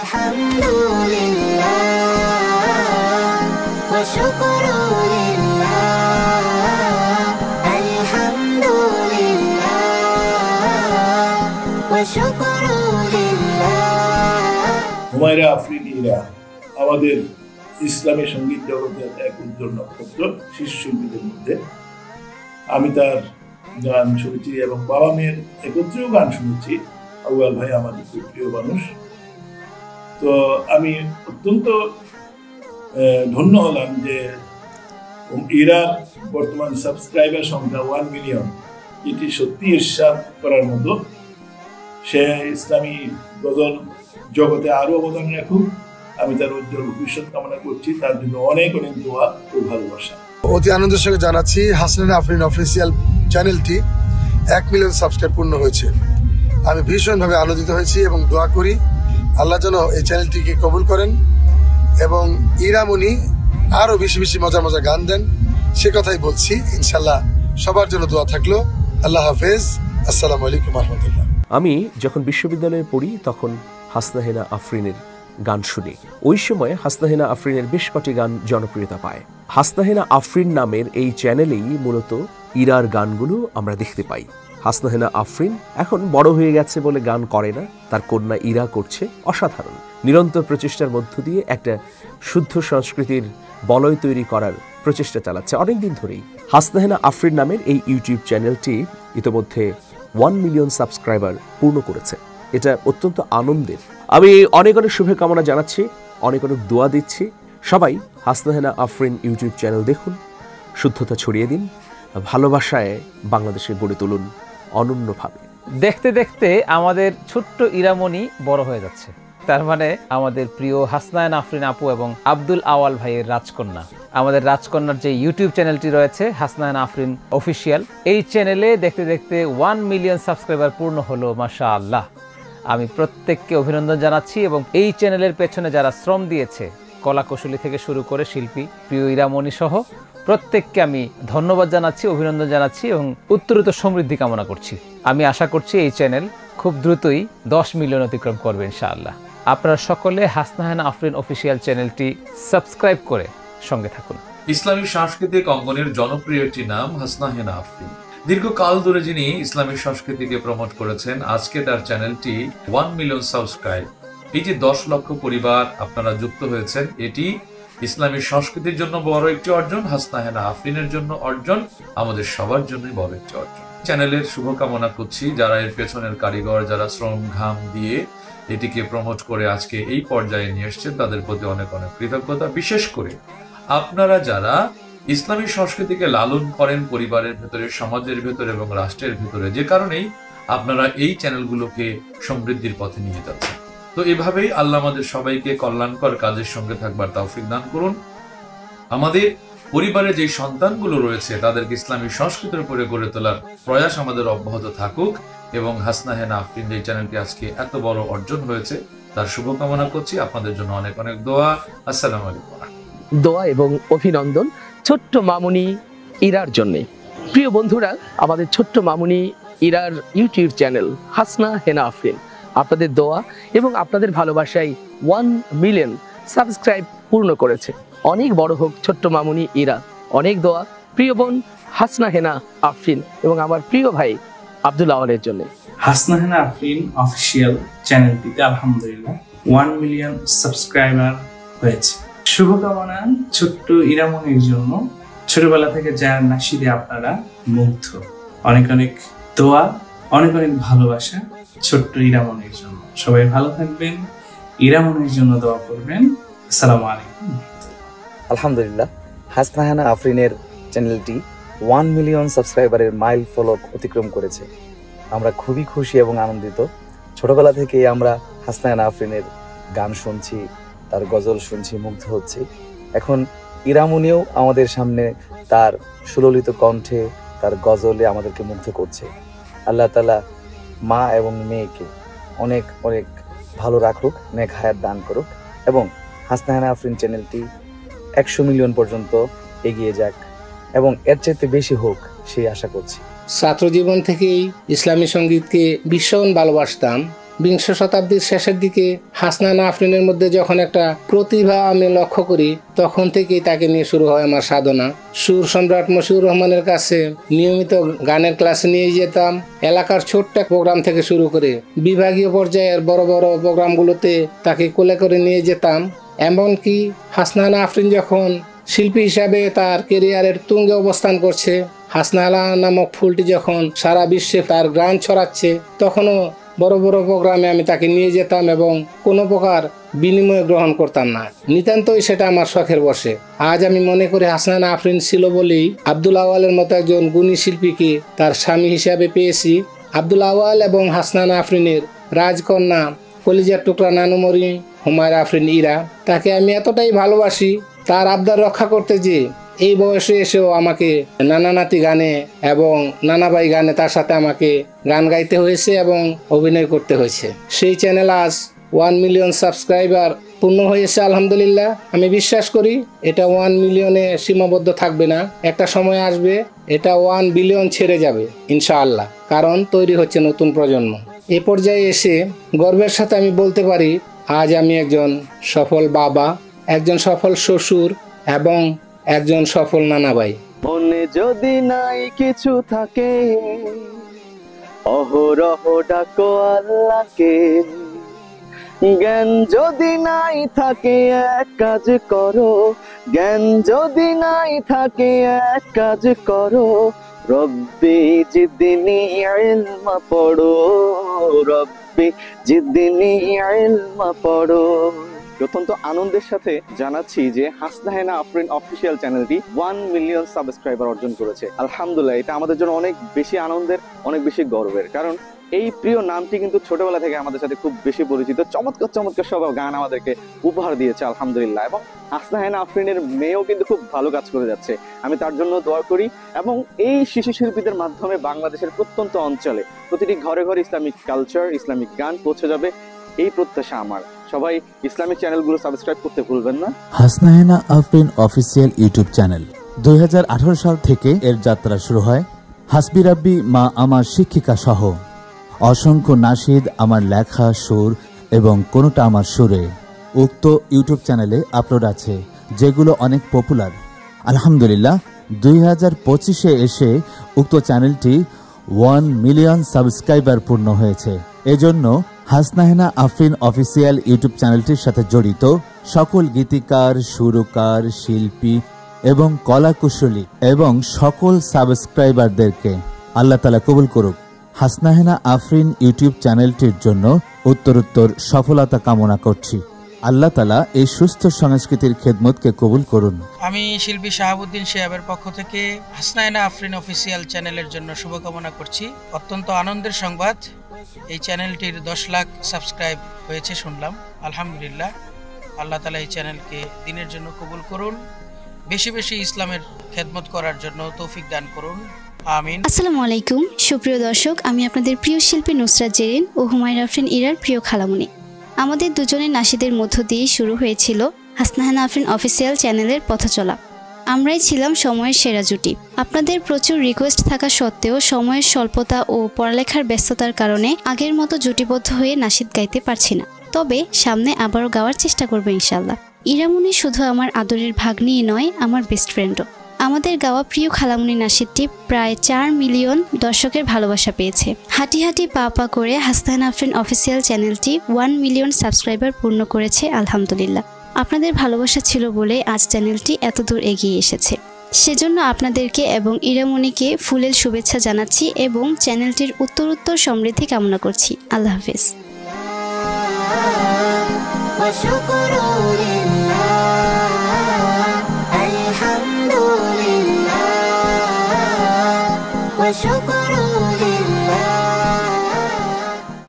আলহামদুলিল্লাহ ওয়া শুকরুলিল্লাহ আলহামদুলিল্লাহ ওয়া শুকরুলিল্লাহ। হুমায়রা আফরিন ইরা আমাদের ইসলামী সঙ্গীত জগতের এক উজ্জ্বল নক্ষত্র, শিশু শিল্পীদের মধ্যে। আমি তার গান শুনেছি এবং বাবা মেয়ের একত্রেও গান শুনেছি। আউয়াল ভাই আমাদের খুব প্রিয় মানুষ। তো আমি অত্যন্ত ধন্য হলাম যে ইরার বর্তমান সাবস্ক্রাইবার সংখ্যা 1 মিলিয়ন, এটি সত্যি ঈর্ষাদ করার মতো। সে ইসলামী গজল জগতে আরো অবদান রাখুক। আমি তার উজ্জ্বল ভবিষ্যৎ কামনা করছি। তার জন্য অনেক অনেক দোয়া ও ভালোবাসা। অতি আনন্দের সঙ্গে জানাচ্ছি হাসনাহেনা আফরিন অফিসিয়াল চ্যানেলটি 1 মিলিয়ন সাবস্ক্রাইব পূর্ণ হয়েছে। আমি ভীষণভাবে আনন্দিত হয়েছি এবং দোয়া করি আল্লাহ যেন এই চ্যানেলটিকে কবুল করেন এবং ইরামণি আরো বেশি বেশি মজার মজার গান দেন, সে কথাই বলছি। ইনশাল্লাহ সবার জন্য দোয়া থাকলো। আল্লাহ হাফেজ। আসসালামু আলাইকুম রহমতুল্লাহ। আমি যখন বিশ্ববিদ্যালয়ে পড়ি তখন হাসনাহেনা আফরিনের গান শুনি। ওই সময় হাসনাহেনা আফরিনের বেশ কটি গান জনপ্রিয়তা পায়। হাসনাহেনা আফরিন নামের এই চ্যানেলেই মূলত ইরার গানগুলো আমরা দেখতে পাই। হাসনাহেনা আফরিন এখন বড় হয়ে গেছে বলে গান করে না, তার কন্যা ইরা করছে। অসাধারণ নিরন্তর প্রচেষ্টার মধ্য দিয়ে একটা শুদ্ধ সংস্কৃতির বলয় তৈরি করার প্রচেষ্টা চালাচ্ছে অনেকদিন ধরেই। হাসনাহেনা আফরিন নামের এই ইউটিউব চ্যানেলটি ইতোমধ্যে 1 মিলিয়ন সাবস্ক্রাইবার পূর্ণ করেছে। এটা অত্যন্ত আনন্দের। আমি অনেক অনেক শুভকামনা জানাচ্ছি, অনেক অনেক দোয়া দিচ্ছি। সবাই হাসনাহেনা আফরিন ইউটিউব চ্যানেল দেখুন, শুদ্ধতা ছড়িয়ে দিন, ভালোবাসায় বাংলাদেশে গড়ে তুলুন অনন্যভাবে। দেখতে দেখতে আমাদের ছোট্ট ইরামণি বড় হয়ে যাচ্ছে। তার মানে আমাদের প্রিয় হাসনাহেনা আফরিন আপু এবং আব্দুল আওয়াল ভাইয়ের রাজকন্যা, আমাদের রাজকন্যার যে ইউটিউব চ্যানেলটি রয়েছে হাসনাহেনা আফরিন অফিসিয়াল, এই চ্যানেলে দেখতে দেখতে 1 মিলিয়ন সাবস্ক্রাইবার পূর্ণ হলো। মাশাআল্লাহ। আমি প্রত্যেককে অভিনন্দন জানাচ্ছি এবং এই চ্যানেলের পেছনে যারা শ্রম দিয়েছে, কলাকুশলী থেকে শুরু করে শিল্পী প্রিয় ইরামণি সহ প্রত্যেককে আমি ধন্যবাদ জানাচ্ছি, অভিনন্দন জানাচ্ছি এবং উত্তরোত্তর সমৃদ্ধি কামনা করছি। আমি আশা করছি এই চ্যানেল খুব দ্রুতই 10 মিলিয়ন অতিক্রম করবে ইনশাআল্লাহ। আপনারা সকলে হাসনাহেনা আফরিন অফিসিয়াল চ্যানেলটি সাবস্ক্রাইব করে সঙ্গে থাকুন। ইসলামী সাংস্কৃতিক অঙ্গনের জনপ্রিয় একটি নাম হাসনাহেনা আফরিন। দীর্ঘকাল ধরে যিনি ইসলামী সংস্কৃতিকে প্রমোট করেছেন, আজকে তার চ্যানেলটি 1 মিলিয়ন সাবস্ক্রাইব। এই যে 10 লক্ষ পরিবার আপনারা যুক্ত হয়েছেন, এটি ইসলামী সংস্কৃতির জন্য বড় একটি অর্জন, হাসনাহেনা আফরিনের জন্য অর্জন, আমাদের সবার জন্যই বড় একটি অর্জন। চ্যানেলের শুভকামনা করছি যারা এর পেছনের কারিগর, যারা শ্রম ঘাম দিয়ে এটিকে প্রমোট করে আজকে এই পর্যায়ে নিয়ে এসছেন, তাদের প্রতি অনেক অনেক কৃতজ্ঞতা। বিশেষ করে আপনারা যারা ইসলামী সংস্কৃতিকে লালন করেন পরিবারের ভেতরে, সমাজের ভেতরে এবং রাষ্ট্রের ভেতরে, যে কারণেই আপনারা এই চ্যানেলগুলোকে সমৃদ্ধির পথে নিয়ে যাচ্ছেন। তো এভাবেই আল্লাহ আমাদের সবাইকে কল্যাণকর কাজের সঙ্গে থাকবার তৌফিক দান করুন। আমাদের পরিবারে যে সন্তানগুলো রয়েছে তাদেরকে ইসলামী সংস্কৃতির উপরে গড়ে তোলার প্রয়াস আমাদের অব্যাহত থাকুক এবং হাসনাহেনা আফরিন যে চ্যানেলটি আজকে এত বড় অর্জন হয়েছে তার শুভকামনা করছি। আপনাদের জন্য অনেক অনেক দোয়া। আসসালামু আলাইকুম। দোয়া এবং অভিনন্দন ছোট্ট মামুনি ইরার জন্যে। প্রিয় বন্ধুরা, আমাদের ছোট্ট মামুনি ইরার ইউটিউব চ্যানেল হাসনাহেনা আফরিন আপনাদের দোয়া এবং আপনাদের ভালোবাসায় 1 মিলিয়ন সাবস্ক্রাইব পূর্ণ করেছে। অনেক বড় হোক ছোট্ট মামুনি ইরা। অনেক দোয়া প্রিয় বোন হাসনাহেনা আফরিন এবং আমার প্রিয় ভাই আব্দুল আওয়ালের জন্য। হাসনাহেনা আফরিন অফিসিয়াল চ্যানেলটিতে আলহামদুলিল্লাহ 1 মিলিয়ন সাবস্ক্রাইবার হয়েছে। শুভকামনা ছোট্ট ইরামণির জন্য। ছোটবেলা থেকে যার নাশিদে আপনারা মুগ্ধ। অনেক অনেক দোয়া, অনেক অনেক ভালোবাসা ছোট্ট ইরামণির জন্য। সবাই ভালো থাকবেন, ইরামণির জন্য দোয়া করবেন। আসসালামু আলাইকুম। আলহামদুলিল্লাহ, হাসনাহেনা আফরিনের চ্যানেলটি 1 মিলিয়ন সাবস্ক্রাইবারের মাইল ফলক অতিক্রম করেছে। আমরা খুবই খুশি এবং আনন্দিত। ছোটবেলা থেকেই আমরা হাসনাহেনা আফরিনের গান শুনছি, তার গজল শুনছি, মুগ্ধ হচ্ছি। এখন ইরামণিও আমাদের সামনে তার সুললিত কণ্ঠে, তার গজলে আমাদেরকে মুগ্ধ করছে। আল্লাহ তাআলা মা এবং মেয়েকে অনেক অনেক ভালো রাখুক, নেক হায়াত দান করুক এবং হাসনাহেনা আফরিন চ্যানেলটি 100 মিলিয়ন পর্যন্ত এগিয়ে যাক এবং এর চাইতে বেশি হোক সেই আশা করছি। ছাত্র জীবন থেকেই ইসলামী সঙ্গীতকে ভীষণ ভালোবাসতাম। বিংশ শতাব্দীর শেষের দিকে হাসনাহেনা আফরিনের মধ্যে যখন একটা প্রতিভা আমি লক্ষ্য করি, তখন থেকেই তাকে নিয়ে শুরু হয় আমার সাধনা। সুর সম্রাট মশিউর রহমানের কাছে নিয়মিত গানের ক্লাসে নিয়ে যেতাম। এলাকার ছোট্ট প্রোগ্রাম থেকে শুরু করে বিভাগীয় পর্যায়ের বড় বড় প্রোগ্রামগুলোতে তাকে কোলে করে নিয়ে যেতাম। এমনকি হাসনাহেনা আফরিন যখন শিল্পী হিসাবে তার কেরিয়ারের তুঙ্গে অবস্থান করছে, হাসনাহেনা নামক ফুলটি যখন সারা বিশ্বে তার গ্রান ছড়াচ্ছে, তখনও বড় বড় প্রোগ্রামে আমি তাকে নিয়ে যেতাম এবং কোনো প্রকার বিনিময় গ্রহণ করতাম না। নিতান্তই সেটা আমার শখের বশে। আজ আমি মনে করি হাসনাহেনা আফরিন ছিল বলেই আব্দুল আওয়ালের মতো একজন গুণী শিল্পীকে তার স্বামী হিসাবে পেয়েছি। আব্দুল আওয়াল এবং হাসনাহেনা আফরিনের রাজকন্যা, কলিজার টুকরা নানুমণি হুমায়রা আফরিন ইরা, তাকে আমি এতটাই ভালোবাসি তার আবদার রক্ষা করতে যে এই বয়সে এসেও আমাকে নানা নাতি গানে এবং নানাবাই গানে তার সাথে আমাকে গান গাইতে হয়েছে এবং অভিনয় করতে হয়েছে। সেই চ্যানেল আজ 1 মিলিয়ন সাবস্ক্রাইবার পূর্ণ হয়েছে আলহামদুলিল্লাহ। আমি বিশ্বাস করি এটা 1 মিলিয়নে সীমাবদ্ধ থাকবে না, একটা সময় আসবে এটা 1 বিলিয়ন ছেড়ে যাবে ইনশাআল্লাহ, কারণ তৈরি হচ্ছে নতুন প্রজন্ম। এ পর্যায়ে এসে গর্বের সাথে আমি বলতে পারি আজ আমি একজন সফল বাবা, একজন সফল শ্বশুর এবং একজন সফল নানাভাই। মনে যদি নাই কিছু থাকে, অহরহ ডাকো আল্লাহকে। জ্ঞান যদি নাই থাকে এক কাজ করো, জ্ঞান যদি নাই থাকে এক কাজ করো। রব্বি জিদনি ইলমা পড়ো, রব্বি জিদনি ইলমা পড়ো। অত্যন্ত আনন্দের সাথে জানাচ্ছি যে হাসনাহেনা আফরিন অফিসিয়াল চ্যানেলটি 1 মিলিয়ন সাবস্ক্রাইবার অর্জন করেছে। আলহামদুলিল্লাহ, এটা আমাদের জন্য অনেক বেশি আনন্দের, অনেক বেশি গর্বের। কারণ এই প্রিয় নামটি কিন্তু ছোটবেলা থেকে আমাদের সাথে খুব বেশি পরিচিত। চমৎকার চমৎকার সব গান আমাদেরকে উপহার দিয়েছে আলহামদুলিল্লাহ। এবং হাসনাহেনা আফরিনের মেয়েও কিন্তু খুব ভালো কাজ করে যাচ্ছে, আমি তার জন্য দোয়া করি। এবং এই শিশু শিল্পীদের মাধ্যমে বাংলাদেশের প্রত্যন্ত অঞ্চলে প্রতিটি ঘরে ঘরে ইসলামিক কালচার, ইসলামিক গান পৌঁছে যাবে, এই প্রত্যাশা আমার। সবাই ইসলামিক চ্যানেলগুলো সাবস্ক্রাইব করতে ভুলবেন না। হাসনাহেনা আফরিন অফিসিয়াল ইউটিউব চ্যানেল 2018 সাল থেকে এর যাত্রা শুরু হয়। হাসবি রাব্বি মা আমার শিক্ষিকা সহ অসংখ্য নাশিদ আমার লেখা, সুর এবং কোনোটা আমার সুরে উক্ত ইউটিউব চ্যানেলে আপলোড আছে, যেগুলো অনেক পপুলার। আলহামদুলিল্লাহ 2025-এ এসে উক্ত চ্যানেলটি 1 মিলিয়ন সাবস্ক্রাইবার পূর্ণ হয়েছে। এজন্য হাসনাহেনা আফরিন অফিসিয়াল ইউটিউব চ্যানেলটির সাথে জড়িত সকল গীতিকার, সুরকার, শিল্পী এবং কলাকুশলী এবং সকল সাবস্ক্রাইবারদেরকে আল্লাহ তাআলা কবুল করুক। হাসনাহেনা আফরিন ইউটিউব চ্যানেলটির জন্য উত্তরোত্তর সফলতা কামনা করছি। আল্লাহ তাআলা এই সুস্থ সংস্কৃতির খেদমতকে কবুল করুন। আমি শিল্পী শাহাবুদ্দিন শিহাবের পক্ষ থেকে হাসনাহেনা আফরিন অফিসিয়াল চ্যানেলের জন্য শুভকামনা করছি। অত্যন্ত আনন্দের সংবাদ, এই চ্যানেলটির 10 লাখ সাবস্ক্রাইব হয়েছে শুনলাম। আলহামদুলিল্লাহ, আল্লাহ তাআলা এই চ্যানেলকে দিনের জন্য কবুল করুন, বেশি বেশি ইসলামের খেদমত করার জন্য তৌফিক দান করুন, আমিন। আসসালামু আলাইকুম সুপ্রিয় দর্শক, আমি আপনাদের প্রিয় শিল্পী নুসরাত জেরিন ও হুমায়রা আফরিন ইরার প্রিয় খালামণি। আমাদের দুজনের নাশিদের মধ্য দিয়েই শুরু হয়েছিল হাসনাহেনা আফরিন অফিসিয়াল চ্যানেলের পথচলা। আমরাই ছিলাম সময়ের সেরা জুটি। আপনাদের প্রচুর রিকোয়েস্ট থাকা সত্ত্বেও সময়ের স্বল্পতা ও পড়ালেখার ব্যস্ততার কারণে আগের মতো জুটিবদ্ধ হয়ে নাশিদ গাইতে পারছি না, তবে সামনে আবারও গাওয়ার চেষ্টা করবো ইনশাল্লাহ। ইরামুনি শুধু আমার আদরের ভাগ্নিই নয়, আমার বেস্ট ফ্রেন্ডও। আমাদের গাওয়া প্রিয় খালামুনি নাশিদটি প্রায় 4 মিলিয়ন দর্শকের ভালোবাসা পেয়েছে। হাঁটি হাঁটি পা পা করে হাসনাহেনা আফরিন অফিসিয়াল চ্যানেলটি 1 মিলিয়ন সাবস্ক্রাইবার পূর্ণ করেছে আলহামদুলিল্লাহ। আপনাদের ভালোবাসা ছিল বলে আজ চ্যানেলটি এত দূর এগিয়ে এসেছে। সেজন্য আপনাদেরকে এবং ইরামনিকে ফুলেল শুভেচ্ছা জানাচ্ছি এবং চ্যানেলটির উত্তরোত্তর সমৃদ্ধি কামনা করছি। আল্লাহ হাফেজ। وشكر